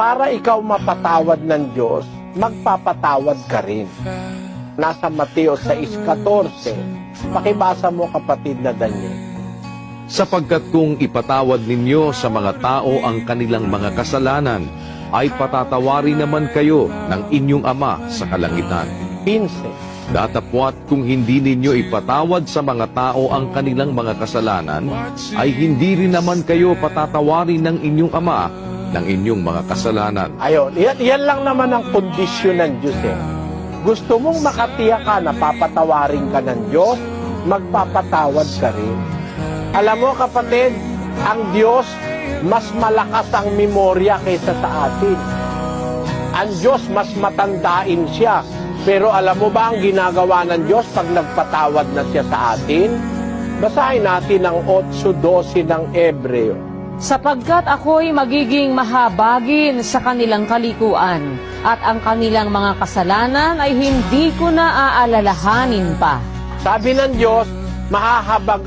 para ikaw mapatawad ng Diyos, magpapatawad ka rin. Nasa Mateo 6:14. Pakibasa mo, kapatid na Daniel. Sapagkat kung ipatawad ninyo sa mga tao ang kanilang mga kasalanan, ay patatawari naman kayo ng inyong Ama sa kalangitan. 15. Datapwat kung hindi ninyo ipatawad sa mga tao ang kanilang mga kasalanan, ay hindi rin naman kayo patatawari ng inyong Ama ng inyong mga kasalanan. Ayun, yan lang naman ang kondisyon ng Diyos eh. Gusto mong makatiyak ka na papatawarin ka ng Diyos, magpapatawad ka rin. Alam mo kapatid, ang Diyos, mas malakas ang memorya kaysa sa atin. Ang Diyos, mas matandain siya. Pero alam mo ba ang ginagawa ng Diyos pag nagpatawad na siya sa atin? Basahin natin ang 8:12 ng Hebreo. Sapagkat ako'y magiging mahabagin sa kanilang kalikuan, at ang kanilang mga kasalanan ay hindi ko na aalalahanin pa. Sabi ng Diyos, mahahabag